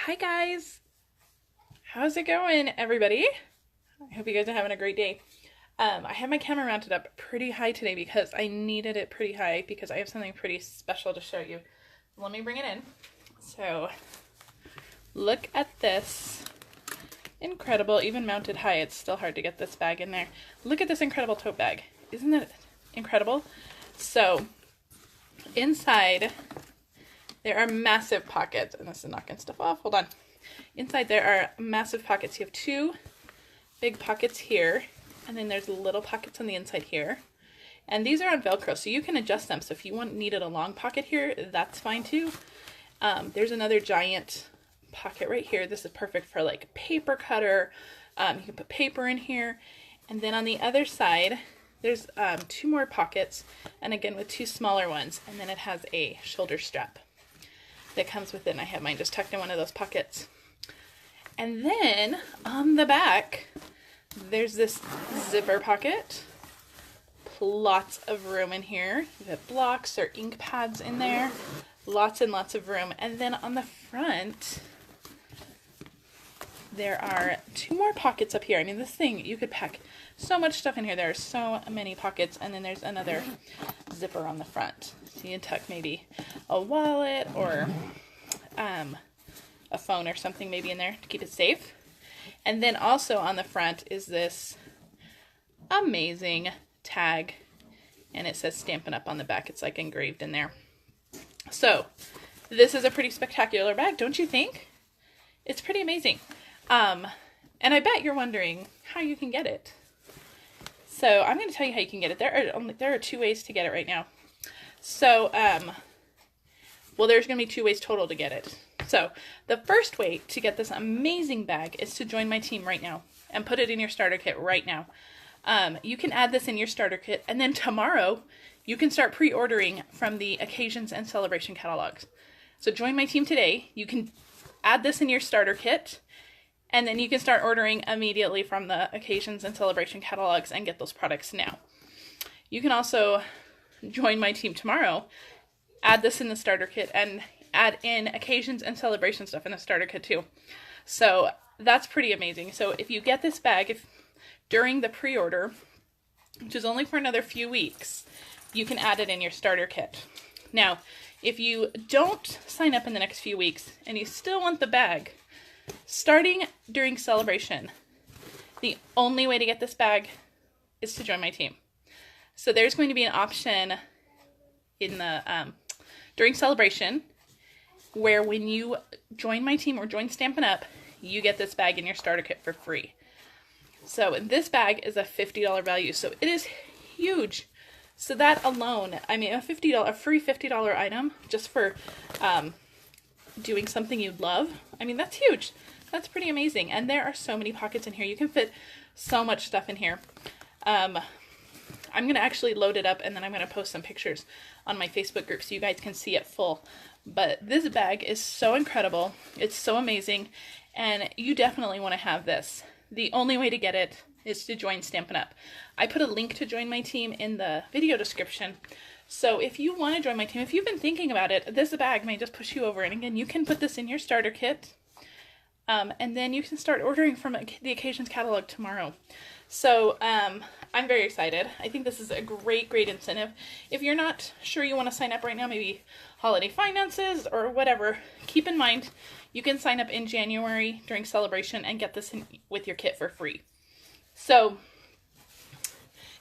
Hi guys, how's it going everybody? I hope you guys are having a great day. I have my camera mounted up pretty high today because I needed it pretty high because I have something pretty special to show you. Let me bring it in. So look at this. Incredible, even mounted high, it's still hard to get this bag in there. Look at this incredible tote bag. Isn't it incredible? So inside there are massive pockets, and this is knocking stuff off. Hold on. Inside there are massive pockets. You have two big pockets here, and then there's little pockets on the inside here. And these are on Velcro, so you can adjust them. So if you needed a long pocket here, that's fine too. There's another giant pocket right here. This is perfect for like paper cutter. You can put paper in here. And then on the other side, there's two more pockets, and again with two smaller ones. And then it has a shoulder strap that comes with it, and I have mine just tucked in one of those pockets. And then on the back, there's this zipper pocket. Lots of room in here. You have blocks or ink pads in there. Lots and lots of room. And then on the front, there are two more pockets up here. I mean, this thing, you could pack so much stuff in here. There are so many pockets. And then there's another zipper on the front. So you can tuck maybe a wallet or a phone or something maybe in there to keep it safe. And then also on the front is this amazing tag, and it says Stampin' Up! On the back. It's like engraved in there. So this is a pretty spectacular bag, don't you think? It's pretty amazing. And I bet you're wondering how you can get it. So I'm going to tell you how you can get it. There are two ways to get it right now. So, well, there's going to be two ways total to get it. So the first way to get this amazing bag is to join my team right now and put it in your starter kit right now. You can add this in your starter kit, and then tomorrow you can start pre-ordering from the occasions and celebration catalogs. So join my team today. You can add this in your starter kit, and then you can start ordering immediately from the occasions and celebration catalogs and get those products now. You can also join my team tomorrow, add this in the starter kit, and add in occasions and celebration stuff in the starter kit too. So that's pretty amazing. So if you get this bag during the pre-order, which is only for another few weeks, you can add it in your starter kit. Now, if you don't sign up in the next few weeks and you still want the bag, starting during celebration, the only way to get this bag is to join my team. So there's going to be an option in the during celebration where when you join my team or join Stampin' Up, you get this bag in your starter kit for free. So this bag is a $50 value, so it is huge. So that alone, I mean, a free $50 item just for doing something you love. I mean, that's huge. That's pretty amazing. And there are so many pockets in here. You can fit so much stuff in here. I'm going to actually load it up, and then I'm going to post some pictures on my Facebook group so you guys can see it full. But this bag is so incredible. It's so amazing, and you definitely want to have this. The only way to get it is to join Stampin' Up! I put a link to join my team in the video description. So if you want to join my team, if you've been thinking about it, this bag may just push you over. And again, you can put this in your starter kit. And then you can start ordering from the Occasions catalog tomorrow. So I'm very excited. I think this is a great incentive. If you're not sure you want to sign up right now, maybe holiday finances or whatever, keep in mind you can sign up in January during celebration and get this in with your kit for free. So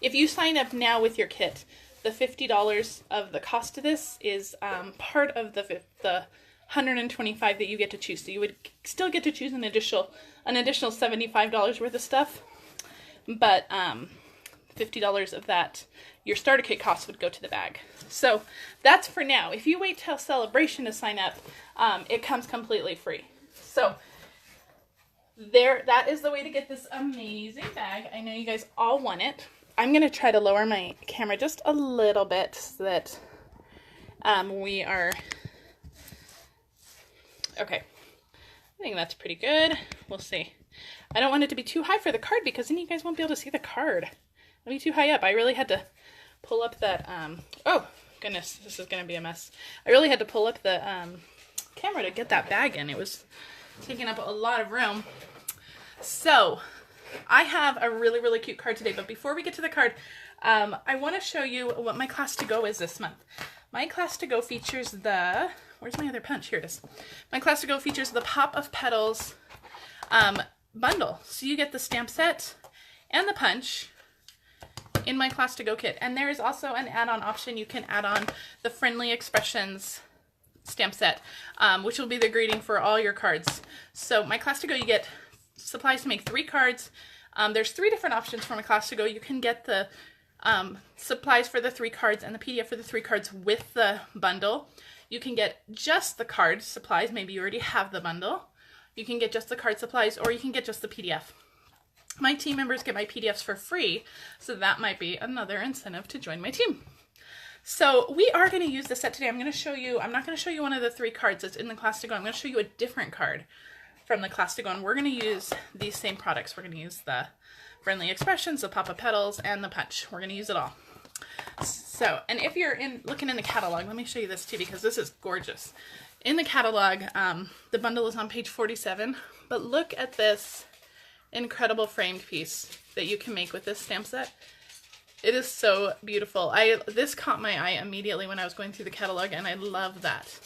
if you sign up now with your kit, the $50 of the cost of this is part of the $125 that you get to choose. So you would still get to choose an additional $75 worth of stuff, but $50 of that, your starter kit cost would go to the bag. So that's for now. If you wait till celebration to sign up, it comes completely free. So that is the way to get this amazing bag. I know you guys all want it. I'm going to try to lower my camera just a little bit so that we are... Okay, I think that's pretty good. We'll see. I don't want it to be too high for the card because then you guys won't be able to see the card. It'll be too high up. I really had to pull up that, oh goodness, this is going to be a mess. I really had to pull up the camera to get that bag in. It was taking up a lot of room. So I have a really, really cute card today, but before we get to the card, I want to show you what my class to go is this month. My class to go features the, where's my other punch? Here it is. My class to go features the Pop of Petals bundle. So you get the stamp set and the punch in my class to go kit. And there is also an add-on option. You can add on the Friendly Expressions stamp set, which will be the greeting for all your cards. So my class to go, you get supplies to make 3 cards. There's 3 different options for my class to go. You can get the supplies for the 3 cards and the PDF for the 3 cards with the bundle. You can get just the card supplies. Maybe you already have the bundle. You can get just the card supplies, or you can get just the PDF. My team members get my PDFs for free, so that might be another incentive to join my team. So we are going to use this set today. I'm going to show you, I'm not going to show you one of the 3 cards that's in the class to go. I'm going to show you a different card from the class to go, and we're going to use these same products. We're going to use the Friendly Expressions, the Pop of Petals, and the punch. We're going to use it all. So, and if you're looking in the catalog, let me show you this too, because this is gorgeous. In the catalog, the bundle is on page 47, but look at this incredible framed piece that you can make with this stamp set. It is so beautiful. This caught my eye immediately when I was going through the catalog, and I love that.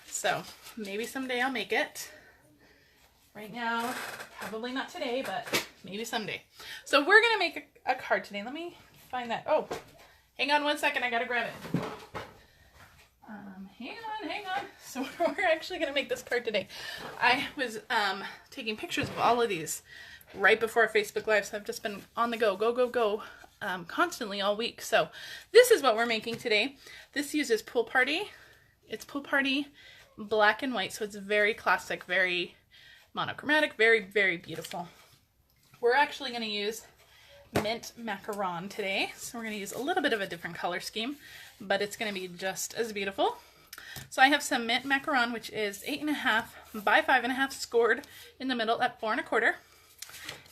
So maybe someday I'll make it. Right now, probably not today, but maybe someday. So we're gonna make a card today. Let me find that. Oh, hang on one second, I gotta grab it. Hang on. So we're actually gonna make this card today. I was taking pictures of all of these right before our Facebook Live, so I've just been on the go, constantly all week. So this is what we're making today. This uses Pool Party. It's Pool Party black and white, so it's very classic, very monochromatic, very, very beautiful. We're actually going to use Mint Macaron today, so we're going to use a little bit of a different color scheme, but it's going to be just as beautiful. So I have some Mint Macaron, which is 8.5 by 5.5 scored in the middle at 4 1/4.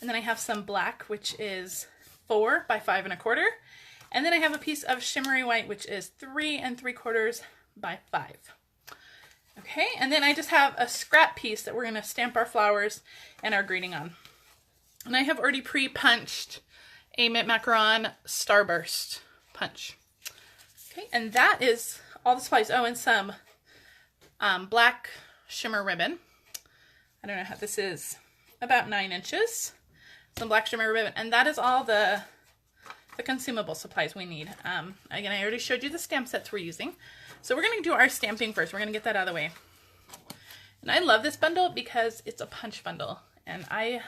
And then I have some black, which is 4 by 5 1/4. And then I have a piece of shimmery white, which is 3 3/4 by 5. Okay, and then I just have a scrap piece that we're going to stamp our flowers and our greeting on. And I have already pre-punched a Mint Macaron Starburst punch. Okay, and that is all the supplies. Oh, and some black shimmer ribbon. I don't know how, this is about 9 inches. Some black shimmer ribbon, and that is all the consumable supplies we need. Again, I already showed you the stamp sets we're using. So we're going to do our stamping first. We're going to get that out of the way. And I love this bundle because it's a punch bundle. And I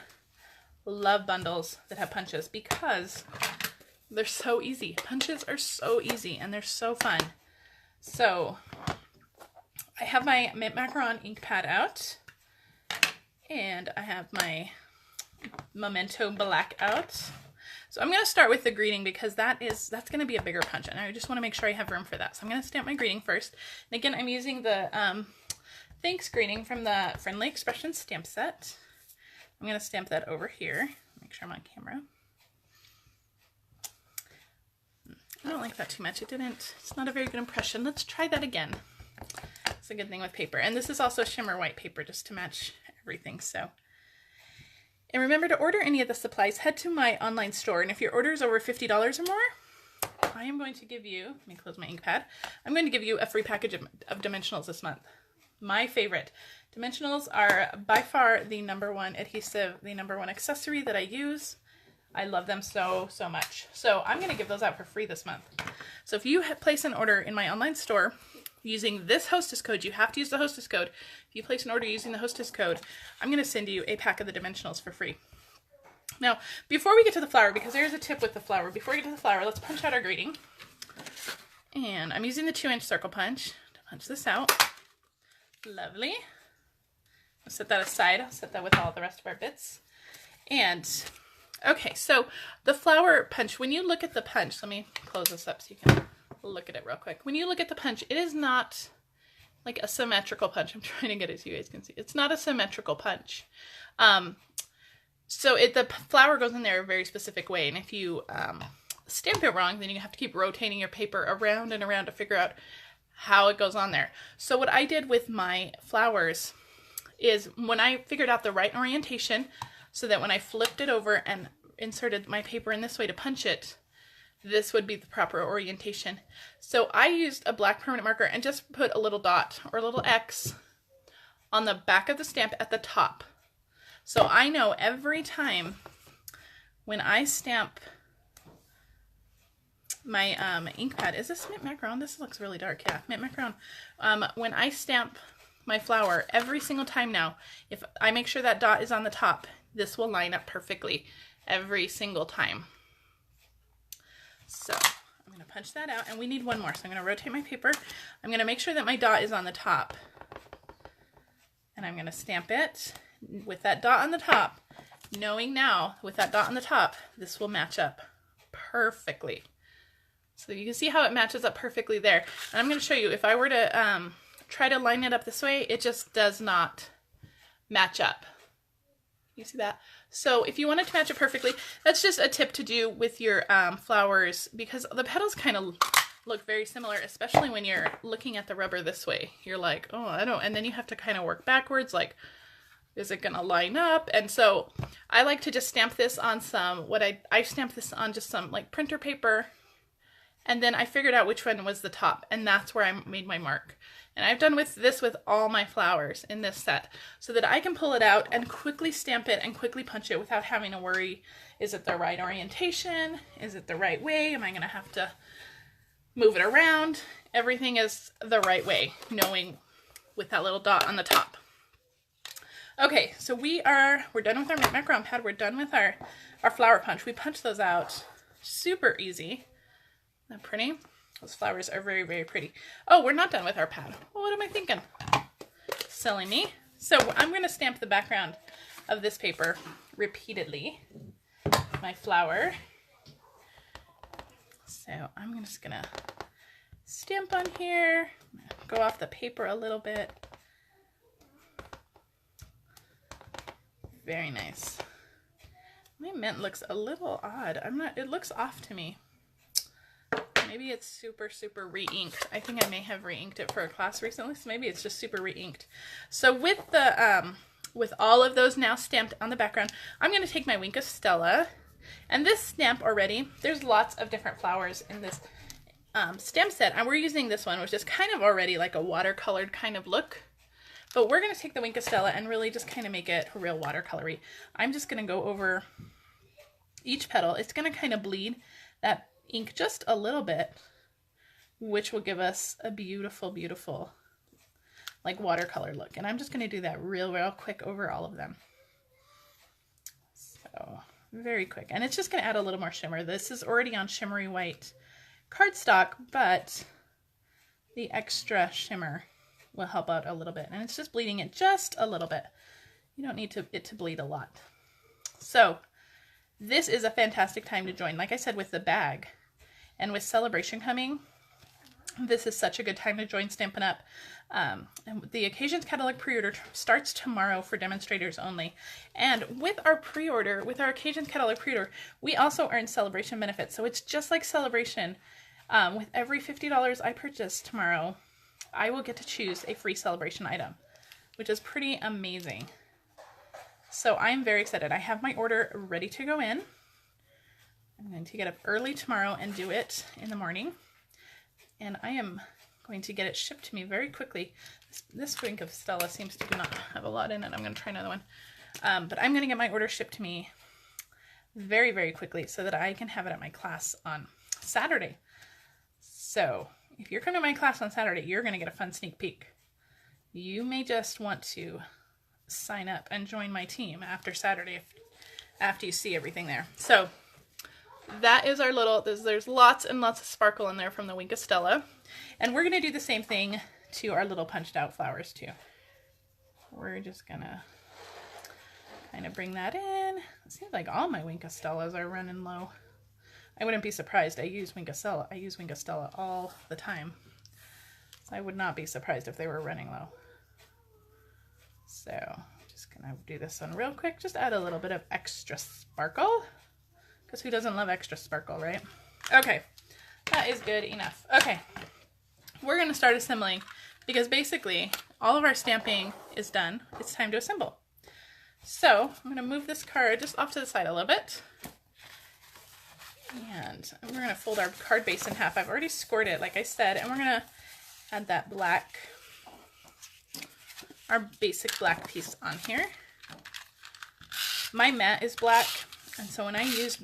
love bundles that have punches because they're so easy. Punches are so easy and they're so fun. So I have my Mint Macaron ink pad out. And I have my Memento Black out. So I'm going to start with the greeting because that's going to be a bigger punch, and I just want to make sure I have room for that. So I'm going to stamp my greeting first. And again, I'm using the Thanks greeting from the Friendly Expressions stamp set. I'm going to stamp that over here. Make sure I'm on camera. I don't like that too much. It's not a very good impression. Let's try that again. It's a good thing with paper. And this is also shimmer white paper just to match everything. So. And remember, to order any of the supplies, head to my online store. And if your order is over $50 or more, I am going to give you, let me close my ink pad. I'm going to give you a free package of dimensionals this month. My favorite. Dimensionals are by far the #1 adhesive, the #1 accessory that I use. I love them so, so much. So I'm going to give those out for free this month. So if you place an order in my online store using this hostess code, you have to use the hostess code. If you place an order using the hostess code, I'm going to send you a pack of the dimensionals for free. Now, before we get to the flower, because there's a tip with the flower, before we get to the flower, let's punch out our greeting. And I'm using the 2-inch circle punch to punch this out. Lovely. I'll set that aside. I'll set that with all the rest of our bits. And, okay, so the flower punch, when you look at the punch, let me close this up so you can look at it real quick. When you look at the punch, it is not like a symmetrical punch. I'm trying to get it so you guys can see. It's not a symmetrical punch. So the flower goes in there a very specific way, and if you stamp it wrong, then you have to keep rotating your paper around and around to figure out how it goes on there. So what I did with my flowers is when I figured out the right orientation so that when I flipped it over and inserted my paper in this way to punch it, this would be the proper orientation. So I used a black permanent marker and just put a little dot or a little X on the back of the stamp at the top. So I know every time when I stamp my ink pad, is this mint macaron? This looks really dark. Yeah, mint macaron. When I stamp my flower, every single time now, if I make sure that dot is on the top, this will line up perfectly every single time. So I'm going to punch that out, and we need one more. So I'm going to rotate my paper. I'm going to make sure that my dot is on the top, and I'm going to stamp it with that dot on the top, knowing now with that dot on the top, this will match up perfectly. So you can see how it matches up perfectly there. And I'm going to show you, if I were to try to line it up this way, it just does not match up. You see that? So if you want it to match it perfectly, that's just a tip to do with your flowers, because the petals kind of look very similar, especially when you're looking at the rubber this way. You're like, oh, I don't, and then you have to kind of work backwards, like, is it going to line up? And so I like to just stamp this on some, I stamped this on just some like printer paper, and then I figured out which one was the top, and that's where I made my mark. And I've done this with all my flowers in this set, so that I can pull it out and quickly stamp it and quickly punch it without having to worry, is it the right orientation? Is it the right way? Am I going to have to move it around? Everything is the right way, knowing with that little dot on the top. Okay, so we're done with our mint macaron pad. We're done with our flower punch. We punch those out super easy. Isn't that pretty? Those flowers are very, very pretty. Oh, we're not done with our pad. Well, what am I thinking? Silly me. So I'm going to stamp the background of this paper repeatedly. My flower. So I'm just going to stamp on here. Go off the paper a little bit. Very nice. My mint looks a little odd. It looks off to me. Maybe it's super, super re-inked. I think I may have re-inked it for a class recently, so maybe it's just super re-inked. So with with all of those now stamped on the background, I'm going to take my Wink of Stella, and this stamp already, there's lots of different flowers in this stamp set, and we're using this one, which is kind of already like a watercolored kind of look. But we're going to take the Wink of Stella and really just kind of make it real watercolory. I'm just going to go over each petal. It's going to kind of bleed that ink just a little bit, which will give us a beautiful, beautiful like watercolor look. And I'm just going to do that real quick over all of them. So very quick. And it's just going to add a little more shimmer. This is already on shimmery white cardstock, but the extra shimmer will help out a little bit. And it's just bleeding it just a little bit. You don't need it to bleed a lot. So this is a fantastic time to join. Like I said, with the bag and with celebration coming, this is such a good time to join Stampin' Up. And the Occasions Catalog pre-order starts tomorrow for demonstrators only. And with our pre-order, with our Occasions Catalog pre-order, we also earn celebration benefits. So it's just like celebration. With every $50 I purchase tomorrow, I will get to choose a free celebration item, which is pretty amazing. So I'm very excited. I have my order ready to go in. I'm going to get up early tomorrow and do it in the morning. And I am going to get it shipped to me very quickly. This Wink of Stella seems to not have a lot in it. I'm going to try another one. But I'm going to get my order shipped to me very, very quickly so that I can have it at my class on Saturday. So if you're coming to my class on Saturday, you're going to get a fun sneak peek. You may just want to sign up and join my team after Saturday, after you see everything there. So that is our little, there's lots and lots of sparkle in there from the Wink of Stella. And we're going to do the same thing to our little punched out flowers too. We're just going to kind of bring that in. It seems like all my Wink of Stellas are running low. I wouldn't be surprised. I use Wink of Stella all the time. So I would not be surprised if they were running low. So just gonna do this one real quick. Just add a little bit of extra sparkle. Because who doesn't love extra sparkle, right? Okay, that is good enough. Okay, we're gonna start assembling because basically all of our stamping is done. It's time to assemble. So I'm going to move this card just off to the side a little bit. And we're going to fold our card base in half. I've already scored it, like I said, and we're going to add that black, our basic black piece on here. My mat is black, and so when I use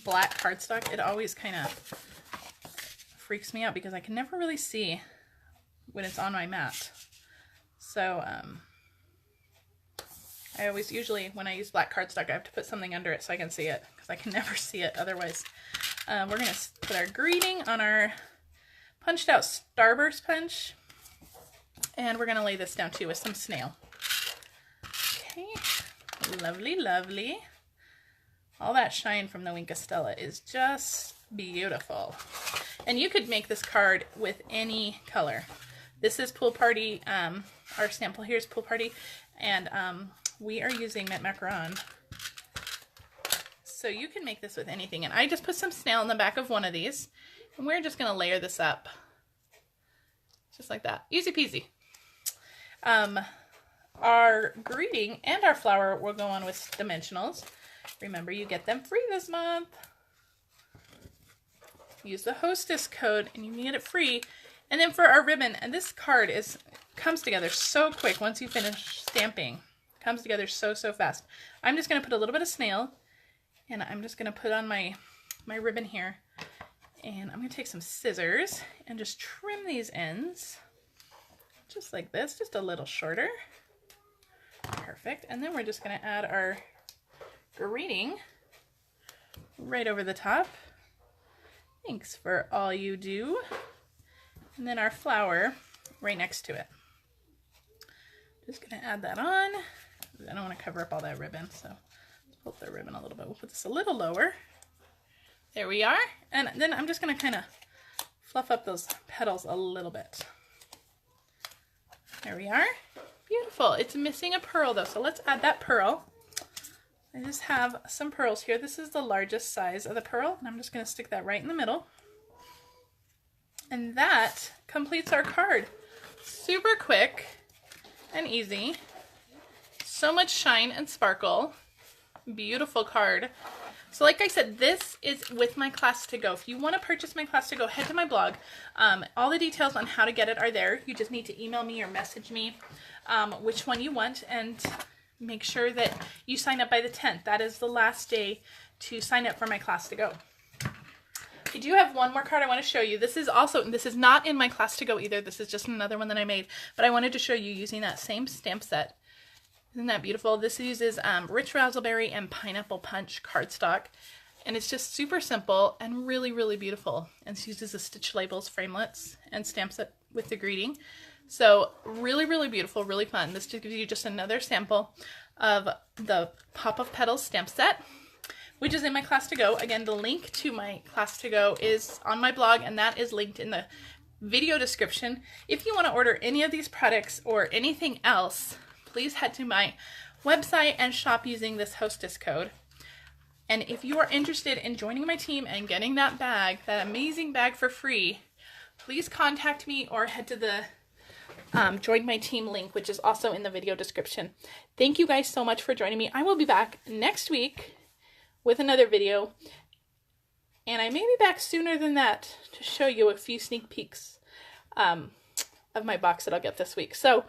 black cardstock, it always kind of freaks me out because I can never really see when it's on my mat. So I always, usually when I use black cardstock, I have to put something under it so I can see it, because I can never see it otherwise. We're going to put our greeting on our punched out Starburst punch, and we're going to lay this down too with some snail. Okay, lovely, lovely. All that shine from the Wink Stella is just beautiful. And you could make this card with any color. This is Pool Party. Our sample here is Pool Party, and we are using Mint Macaron. So you can make this with anything. And I just put some snail in the back of one of these, and we're just going to layer this up. Just like that. Easy peasy. Our greeting and our flower will go on with dimensionals. Remember, you get them free this month. Use the hostess code and you can get it free. And then for our ribbon, and this card comes together so quick once you finish stamping. It comes together so fast. I'm just going to put a little bit of snail, and I'm just going to put on my ribbon here. And I'm going to take some scissors and just trim these ends. Just like this, just a little shorter. Perfect. And then we're just going to add our greeting right over the top. Thanks for all you do. And then our flower right next to it. Just going to add that on. I don't want to cover up all that ribbon, so let's pull up the ribbon a little bit. We'll put this a little lower. There we are. And then I'm just going to kind of fluff up those petals a little bit. There we are. Beautiful. It's missing a pearl though, so let's add that pearl. I just have some pearls here. This is the largest size of the pearl, and I'm just going to stick that right in the middle. And that completes our card. Super quick and easy. So much shine and sparkle. Beautiful card. So like I said, this is with my class to go. If you want to purchase my class to go, head to my blog. All the details on how to get it are there. You just need to email me or message me which one you want, and make sure that you sign up by the 10th. That is the last day to sign up for my class to go. I do have one more card I want to show you. This is not in my class to go either. This is just another one that I made, but I wanted to show you using that same stamp set. Isn't that beautiful? This uses Rich Razzleberry and Pineapple Punch cardstock, and it's just super simple and really, really beautiful. And it uses the Stitch Labels framelits and stamps it with the greeting. So really, really beautiful, really fun. This just gives you just another sample of the Pop of Petals stamp set, which is in my class to go. Again, the link to my class to go is on my blog, and that is linked in the video description. If you want to order any of these products or anything else, please head to my website and shop using this hostess code. And if you are interested in joining my team and getting that bag, that amazing bag for free, please contact me or head to the join my team link, which is also in the video description. Thank you guys so much for joining me. I will be back next week with another video, and I may be back sooner than that to show you a few sneak peeks of my box that I'll get this week. So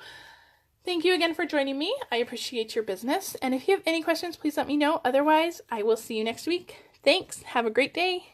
thank you again for joining me. I appreciate your business, and if you have any questions, please let me know. Otherwise, I will see you next week. Thanks. Have a great day.